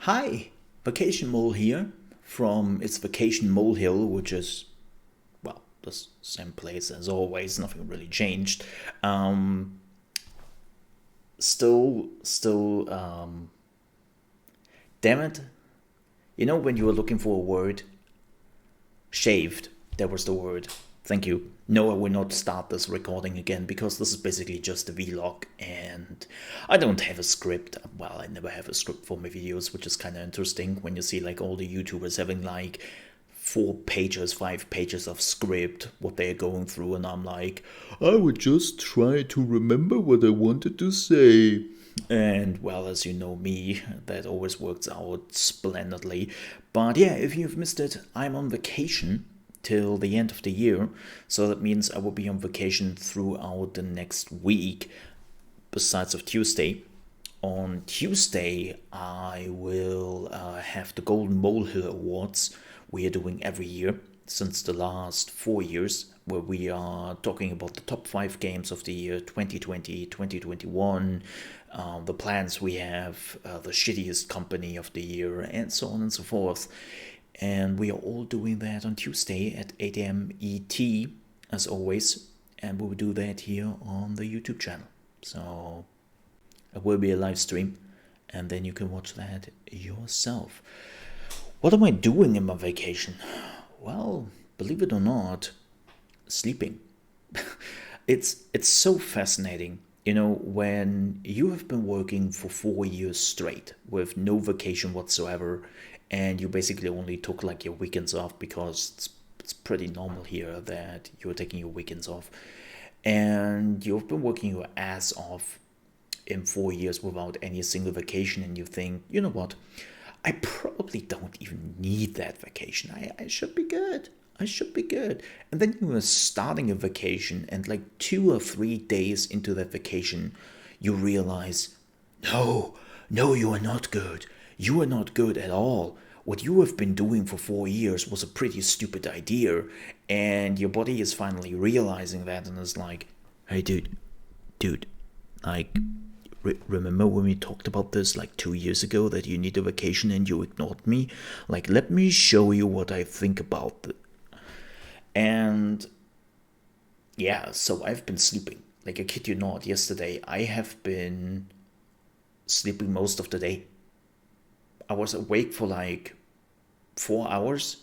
Hi, Vacation Mole here from its Vacation Molehill, which is, well, the same place as always, nothing really changed. Um, still, damn it. You know when you were looking for a word? Shaved. That was the word. Thank you. No, I will not start this recording again because this is basically just a vlog and I don't have a script. Well, I never have a script for my videos, which is kind of interesting when you see like all the YouTubers having like 4 pages, 5 pages of script, what they're going through, and I'm like, I would just try to remember what I wanted to say. And well, as you know me, that always works out splendidly. But yeah, if you've missed it, I'm on vacation till the end of the year. So that means I will be on vacation throughout the next week, besides of Tuesday. On Tuesday, I will have the Golden Molehill Awards we are doing every year since the last 4 years, where we are talking about the top 5 games of the year 2020, 2021, the plans we have, the shittiest company of the year, and so on and so forth. And we are all doing that on Tuesday at 8 a.m. ET, as always. And we will do that here on the YouTube channel. So it will be a live stream, and then you can watch that yourself. What am I doing in my vacation? Well, believe it or not, sleeping. It's so fascinating. You know, when you have been working for 4 years straight with no vacation whatsoever, and you basically only took like your weekends off because it's pretty normal here that you're taking your weekends off, and you've been working your ass off in 4 years without any single vacation, and you think, you know what, I probably don't even need that vacation. I should be good. I should be good. And then you are starting a vacation, and like 2 or 3 days into that vacation, you realize, no, no, you are not good. You are not good at all. What you have been doing for 4 years was a pretty stupid idea, and your body is finally realizing that and is like, hey, dude, like, remember when we talked about this like 2 years ago that you need a vacation and you ignored me? Like, let me show you what I think about it. And yeah, so I've been sleeping. Like, I kid you not, yesterday I have been sleeping most of the day. I was awake for like 4 hours.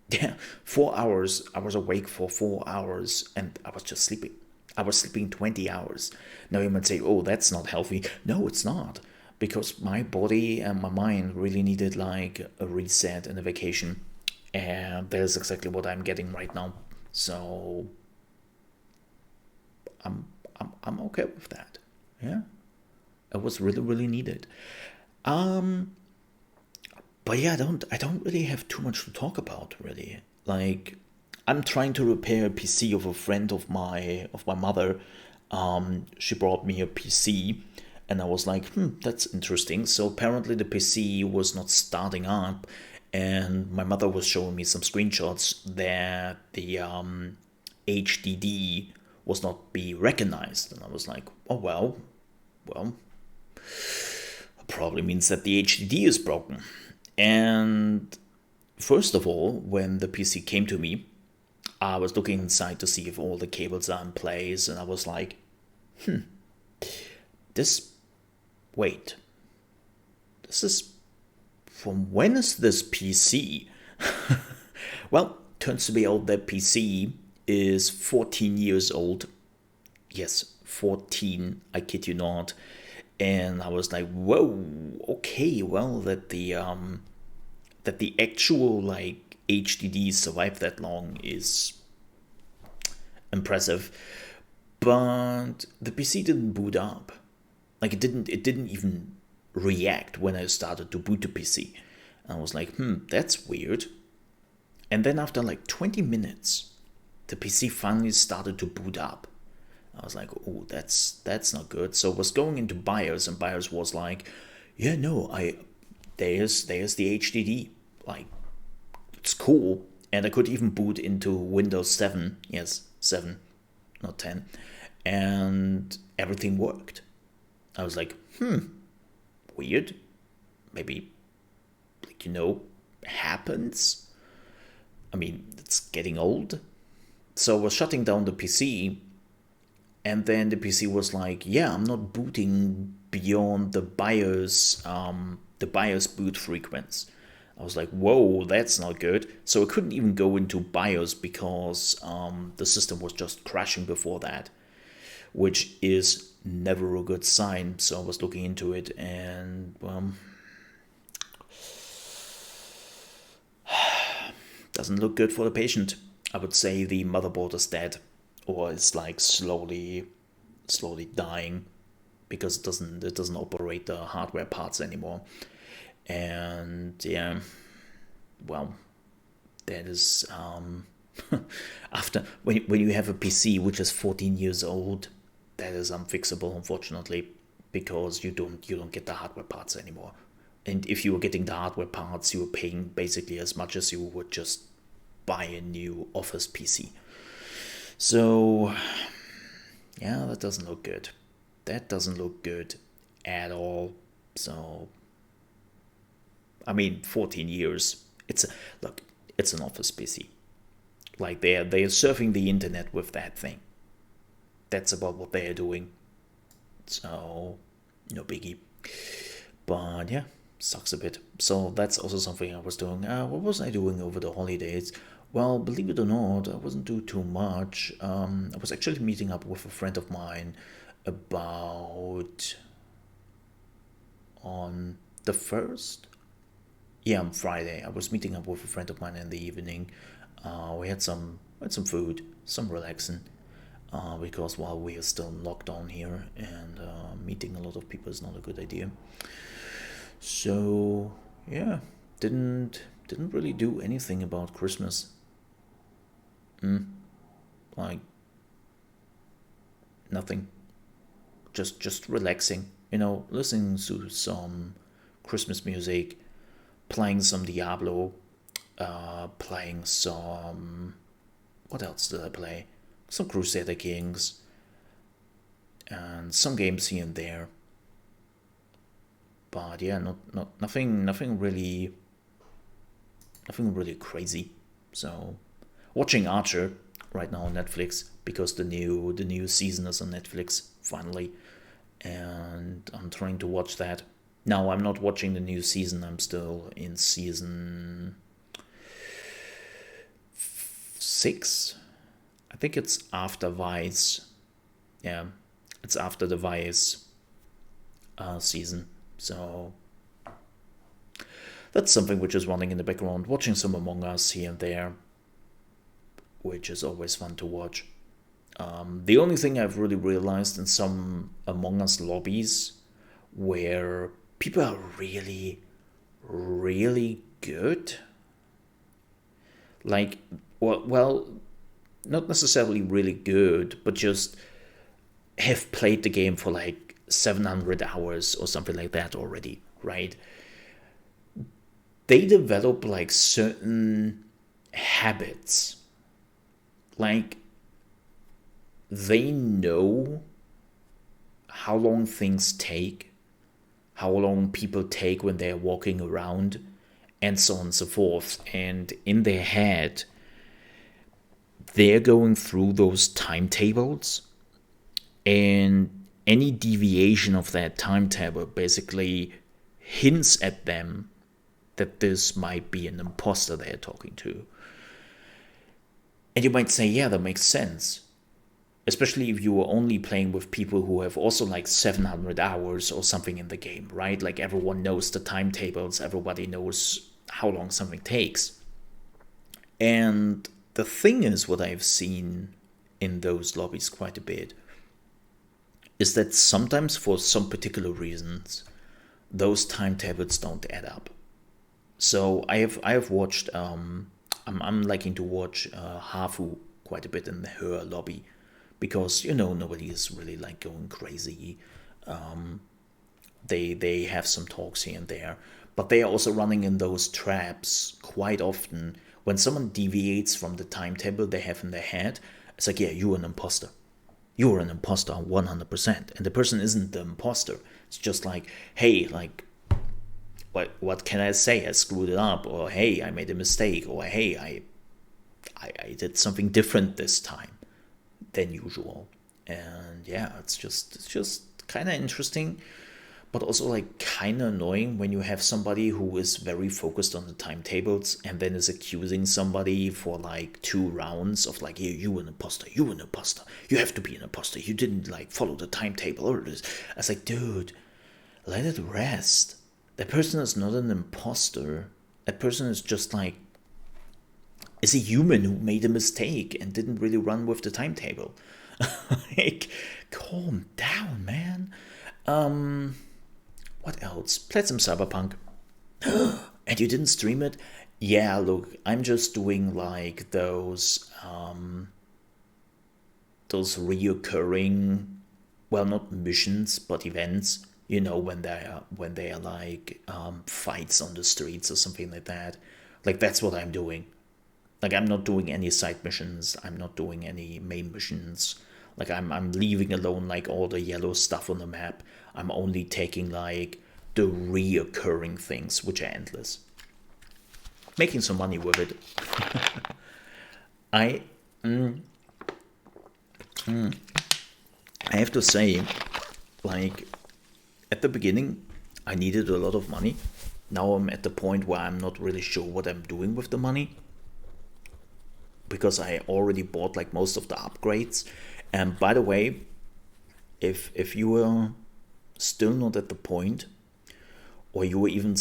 Yeah, 4 hours. I was awake for 4 hours and I was just sleeping. I was sleeping 20 hours. Now you might say, oh, that's not healthy. No, it's not. Because my body and my mind really needed like a reset and a vacation. And that's exactly what I'm getting right now. So I'm okay with that. Yeah. It was really, really needed. Um but yeah, I don't really have too much to talk about really. Like, I'm trying to repair a PC of a friend of my mother. She brought me a PC, and I was like, that's interesting. So apparently the PC was not starting up, and my mother was showing me some screenshots that the HDD was not be recognized, and I was like, oh well, probably means that the HDD is broken. And first of all, when the PC came to me, I was looking inside to see if all the cables are in place, and I was like, this, wait, this is, from when is this PC? Well, turns to be out that PC is 14 years old. Yes, 14, I kid you not. And I was like, whoa, okay, well, that the actual like HDD survived that long is impressive. But the PC didn't boot up. Like, it didn't even react when I started to boot the PC. And I was like, that's weird. And then after like 20 minutes, the PC finally started to boot up. I was like, oh, that's not good. So I was going into BIOS, and BIOS was like, yeah, no, there's the HDD. Like, it's cool. And I could even boot into Windows 7. Yes, 7, not 10. And everything worked. I was like, weird. Maybe happens. I mean, it's getting old. So I was shutting down the PC, and then the PC was like, yeah, I'm not booting beyond the BIOS boot frequency. I was like, whoa, that's not good. So I couldn't even go into BIOS because the system was just crashing before that, which is never a good sign. So I was looking into it, and doesn't look good for the patient. I would say the motherboard is dead, or it's like slowly dying, because it doesn't operate the hardware parts anymore. And yeah, well, that is after when you have a PC which is 14 years old, that is unfixable, unfortunately, because you don't get the hardware parts anymore. And if you were getting the hardware parts, you were paying basically as much as you would just buy a new Office PC. So yeah, that doesn't look good. That doesn't look good at all. So I mean, 14 years. It's an Office PC. Like they're surfing the internet with that thing. That's about what they're doing. So no biggie. But yeah, sucks a bit. So that's also something I was doing. What was I doing over the holidays? Well, believe it or not, I wasn't doing too much. I was actually meeting up with a friend of mine about on the 1st. Yeah, on Friday. I was meeting up with a friend of mine in the evening. We had some food, some relaxing, because while we are still in lockdown here, and meeting a lot of people is not a good idea. So yeah, didn't really do anything about Christmas. Like nothing. Just relaxing. Listening to some Christmas music, playing some Diablo, playing some. What else did I play? Some Crusader Kings, and some games here and there. But yeah, nothing really crazy. So watching Archer right now on Netflix, because the new season is on Netflix finally, and I'm trying to watch that. Now I'm not watching the new season. I'm still in season 6. I think it's after Vice. Yeah, it's after the Vice season. So that's something which is running in the background. Watching some Among Us here and there, which is always fun to watch. The only thing I've really realized in some Among Us lobbies where people are really, really good. Like, well, not necessarily really good, but just have played the game for like 700 hours or something like that already, right? They develop like certain habits. Like, they know how long things take, how long people take when they're walking around, and so on and so forth. And in their head, they're going through those timetables, and any deviation of that timetable basically hints at them that this might be an imposter they're talking to. And you might say, yeah, that makes sense. Especially if you were only playing with people who have also like 700 hours or something in the game, right? Like everyone knows the timetables, everybody knows how long something takes. And the thing is, what I've seen in those lobbies quite a bit is that sometimes for some particular reasons, those timetables don't add up. So I have watched, I'm liking to watch Hafu quite a bit in her lobby, because nobody is really like going crazy. They have some talks here and there, but they are also running in those traps quite often. When someone deviates from the timetable they have in their head, it's like, yeah, you're an imposter. You're an imposter 100%. And the person isn't the imposter. It's just like, hey, like, what can I say? I screwed it up, or hey, I made a mistake, or hey, I did something different this time than usual. And yeah, it's just kind of interesting, but also like kind of annoying when you have somebody who is very focused on the timetables and then is accusing somebody for like 2 rounds of like, you an imposter, you an imposter, you have to be an imposter, you didn't like follow the timetable or this. I was like, dude, let it rest. That person is not an imposter. That person is just like, is a human who made a mistake and didn't really run with the timetable. Like, calm down, man. What else? Played some Cyberpunk. And you didn't stream it? Yeah, look, I'm just doing like those reoccurring, well, not missions but events. You know, when they are like fights on the streets or something like that. Like that's what I'm doing. Like I'm not doing any side missions. I'm not doing any main missions. Like I'm leaving alone like all the yellow stuff on the map. I'm only taking like the reoccurring things, which are endless. Making some money with it. I I have to say, like at the beginning, I needed a lot of money. Now I'm at the point where I'm not really sure what I'm doing with the money, because I already bought like most of the upgrades. And by the way, if you were still not at the point, or you were even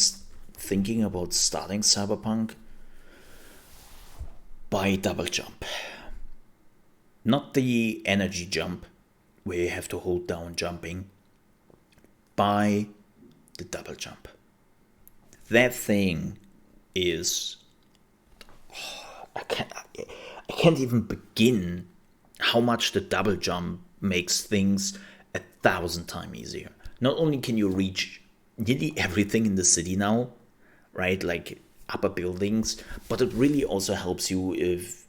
thinking about starting Cyberpunk, buy double jump. Not the energy jump where you have to hold down jumping. Buy the double jump. That thing is, I can't even begin how much the double jump makes things 1,000 times easier. Not only can you reach nearly everything in the city now, right, like upper buildings, but it really also helps you if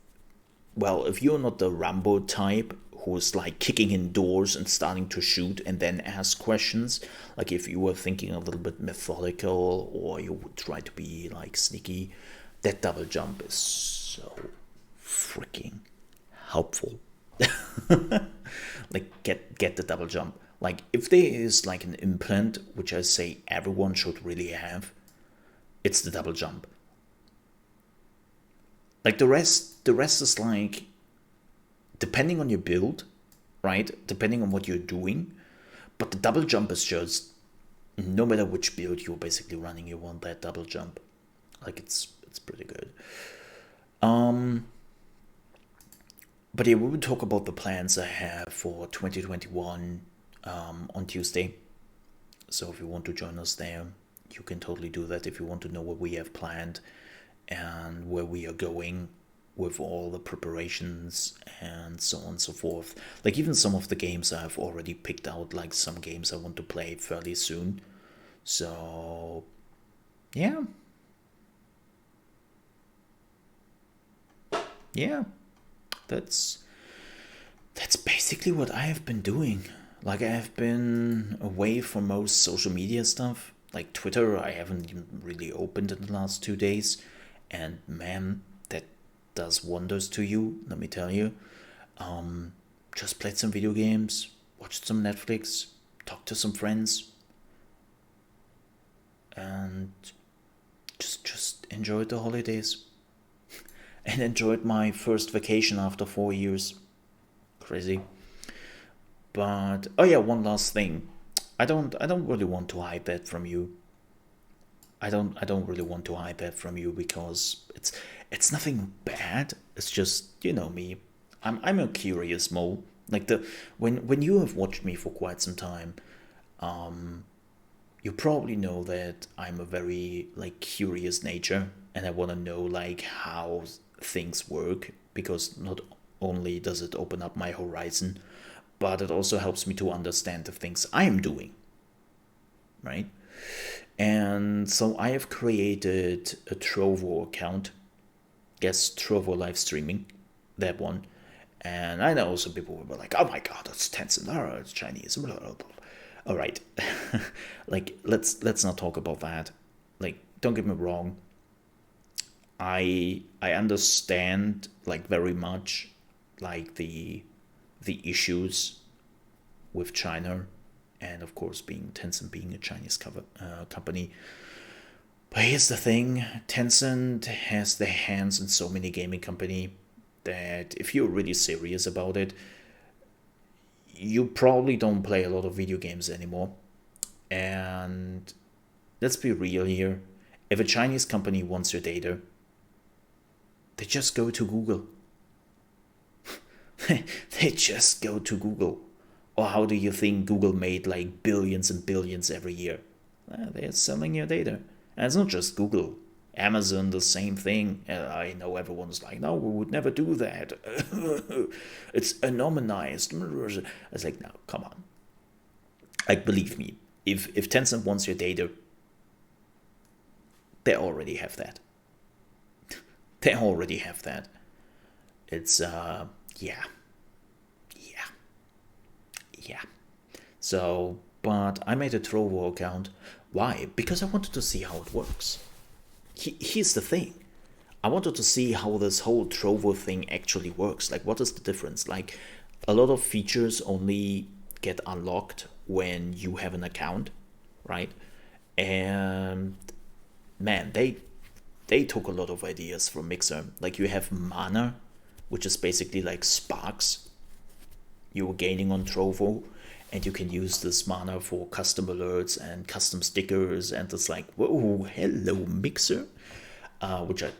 you're not the Rambo type who's like kicking in doors and starting to shoot and then ask questions. Like if you were thinking a little bit methodical, or you would try to be like sneaky, that double jump is so freaking helpful. Like get the double jump. Like if there is like an implant, which I say everyone should really have, it's the double jump. Like the rest is like, depending on your build, right? Depending on what you're doing. But the double jump is just, no matter which build you're basically running, you want that double jump. Like it's pretty good. But yeah, we will talk about the plans I have for 2021 on Tuesday. So if you want to join us there, you can totally do that. If you want to know what we have planned and where we are going with all the preparations and so on and so forth. Like even some of the games I've already picked out, like some games I want to play fairly soon. So yeah. Yeah. That's basically what I have been doing. Like I have been away from most social media stuff. Like Twitter, I haven't even really opened in the last 2 days. And man, that does wonders to you, let me tell you. Just played some video games, watched some Netflix, talked to some friends, and just enjoyed the holidays. And enjoyed my first vacation after 4 years. Crazy. But oh yeah, one last thing. I don't really want to hide that from you. I don't really want to hide that from you, because it's nothing bad. It's just, you know me. I'm a curious mole. Like when you have watched me for quite some time, you probably know that I'm a very like curious nature, and I want to know like how things work, because not only does it open up my horizon, but it also helps me to understand the things I'm doing, right? And so I have created a Trovo account. Guess Trovo live streaming, that one. And I know some people were like, "Oh my god, that's Tencent, oh, it's Chinese." Blah, blah, blah. All right, like let's not talk about that. don't get me wrong. I understand like very much like the issues with China, and of course being Tencent being a Chinese company. But here's the thing: Tencent has their hands in so many gaming company that if you're really serious about it, you probably don't play a lot of video games anymore. And let's be real here. If a Chinese company wants your data, they just go to Google. They just go to Google. Or how do you think Google made like billions and billions every year? They're selling your data. And it's not just Google. Amazon, the same thing. I know everyone's like, no, we would never do that. It's anonymized. It's like, no, come on. Like, believe me, if Tencent wants your data, they already have that. They already have that. It's, yeah. So, but I made a Trovo account. Why? Because I wanted to see how it works. Here's the thing. I wanted to see how this whole Trovo thing actually works. Like, what is the difference? Like, a lot of features only get unlocked when you have an account, right? And man, they took a lot of ideas from Mixer. Like, you have mana, which is basically like sparks you were gaining on Trovo, and you can use this mana for custom alerts and custom stickers, and it's like, whoa, hello Mixer, which I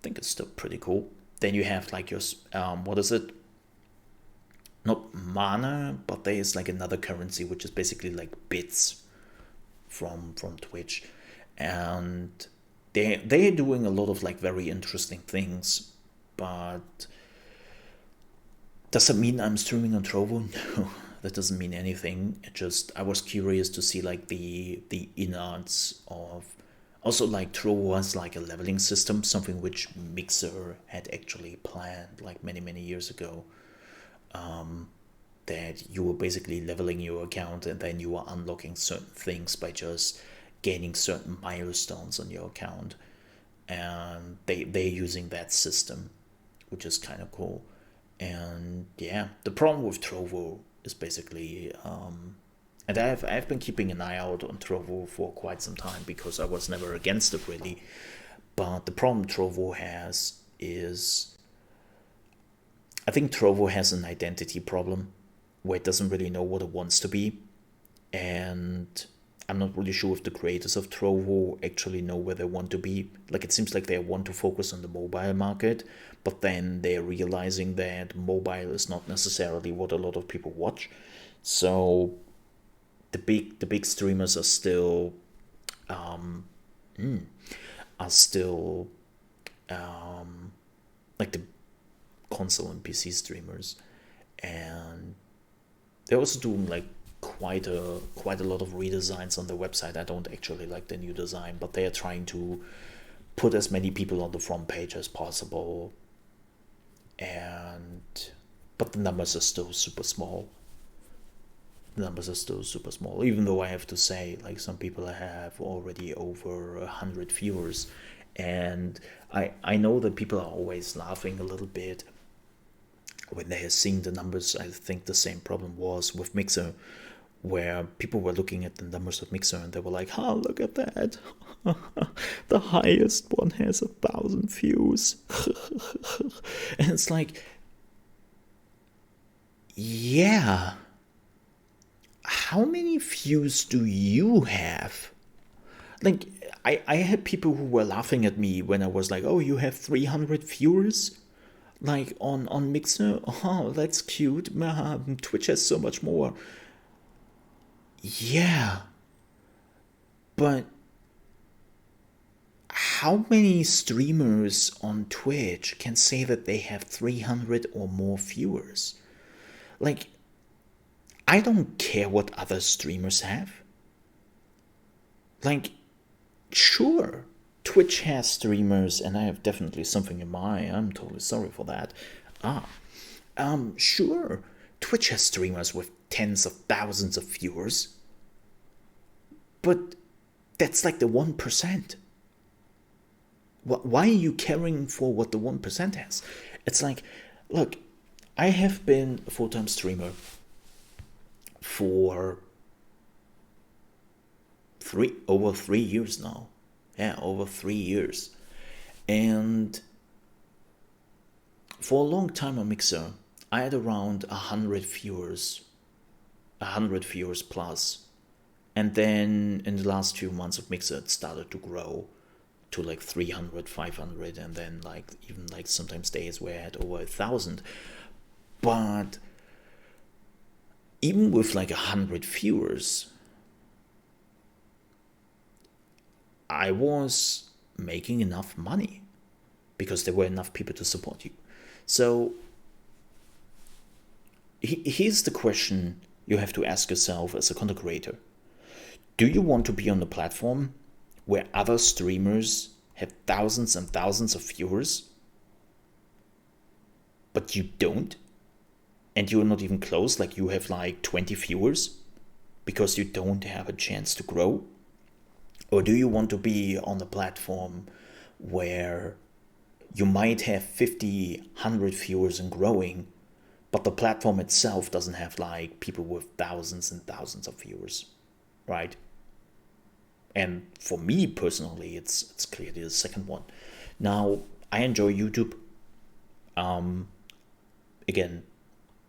think is still pretty cool. Then you have like your what is it, not mana, but there is like another currency which is basically like bits from Twitch, and they're doing a lot of like very interesting things. But does that mean I'm streaming on Trovo? No, that doesn't mean anything. It just, I was curious to see like the innards of, also like Trovo has like a leveling system, something which Mixer had actually planned like many years ago. That you were basically leveling your account and then you were unlocking certain things by just gaining certain milestones on your account, and they're using that system, which is kind of cool. And yeah, the problem with Trovo is basically, and I've been keeping an eye out on Trovo for quite some time because I was never against it really. But the problem Trovo has is, I think Trovo has an identity problem where it doesn't really know what it wants to be, and I'm not really sure if the creators of Trovo actually know where they want to be. Like, it seems like they want to focus on the mobile market, but then they're realizing that mobile is not necessarily what a lot of people watch. So the big streamers are still um, are still like the console and PC streamers, and they're also doing like quite a lot of redesigns on the website. I don't actually like the new design, but they are trying to put as many people on the front page as possible, and but the numbers are still super small. The numbers are still super small, even though I have to say, like, some people have already over 100 viewers, and I know that people are always laughing a little bit when they are seeing the numbers. I think the same problem was with Mixer, where people were looking at the numbers of Mixer and they were like, oh, look at that. The highest one has 1,000 views. And it's like, yeah, how many views do you have? Like, I had people who were laughing at me when I was like, oh, you have 300 viewers? Like, on Mixer? Oh, that's cute. Twitch has so much more. Yeah, but how many streamers on Twitch can say that they have 300 or more viewers? Like, I don't care what other streamers have. Like, sure, Twitch has streamers, and I have definitely something in mind. I'm totally sorry for that. Sure, Twitch has streamers with tens of thousands of viewers, but that's like the 1%. Why are you caring for what the 1% has? It's like, look, I have been a full-time streamer for over 3 years now. Yeah, over 3 years. And for a long time on Mixer, I had around 100 viewers, 100 viewers plus. And then in the last few months of Mixer, it started to grow to like 300, 500, and then like even like sometimes days where I had over 1,000. But even with like 100 viewers, I was making enough money because there were enough people to support you. So here's the question you have to ask yourself as a content creator. Do you want to be on the platform where other streamers have thousands and thousands of viewers, but you don't? And you're not even close, like you have like 20 viewers because you don't have a chance to grow? Or do you want to be on the platform where you might have 50, 100 viewers and growing, but the platform itself doesn't have like people with thousands and thousands of viewers, right? And for me personally, it's clearly the second one. Now, I enjoy YouTube. Again,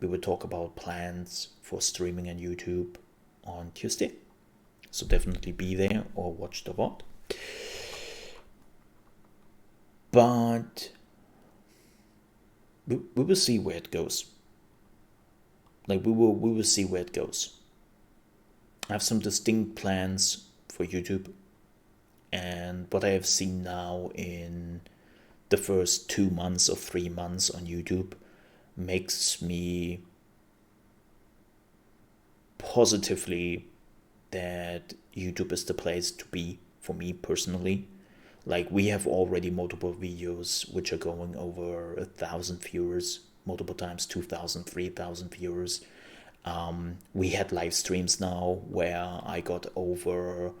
we will talk about plans for streaming on YouTube on Tuesday. So definitely be there or watch the VOD. But we will see where it goes. Like we will see where it goes. I have some distinct plans for YouTube, and what I have seen now in the first 2 months or 3 months on YouTube makes me positively that YouTube is the place to be for me personally. Like we have already multiple videos which are going over 1,000 viewers, multiple times 2,000, 3,000 viewers. We had live streams now where I got over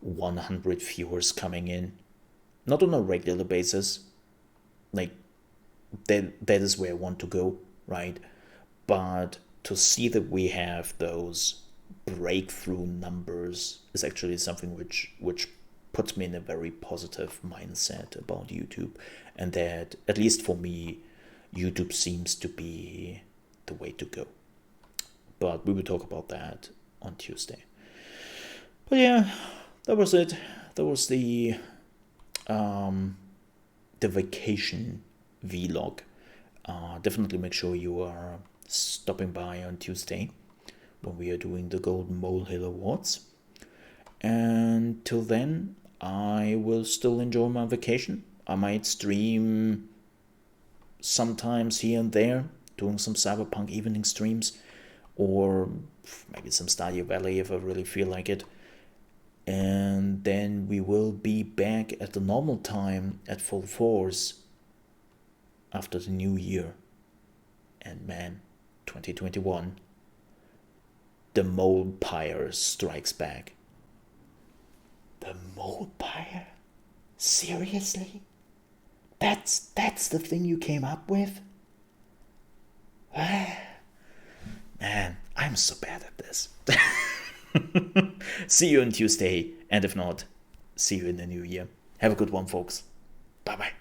100 viewers coming in, not on a regular basis. Like that is where I want to go, right? But to see that we have those breakthrough numbers is actually something which puts me in a very positive mindset about YouTube, and that at least for me, YouTube seems to be the way to go. But we will talk about that on Tuesday. But yeah, that was it. That was the vacation vlog. Definitely make sure you are stopping by on Tuesday when we are doing the Golden Molehill Awards. And till then, I will still enjoy my vacation. I might stream sometimes here and there, doing some Cyberpunk evening streams, or maybe some Stardew Valley if I really feel like it. And then we will be back at the normal time at full force after the new year. And man, 2021, the Mole Pyre strikes back. The Mole Pyre? Seriously? That's the thing you came up with? Man, I'm so bad at this. See you on Tuesday, and if not, see you in the new year. Have a good one, folks. Bye-bye.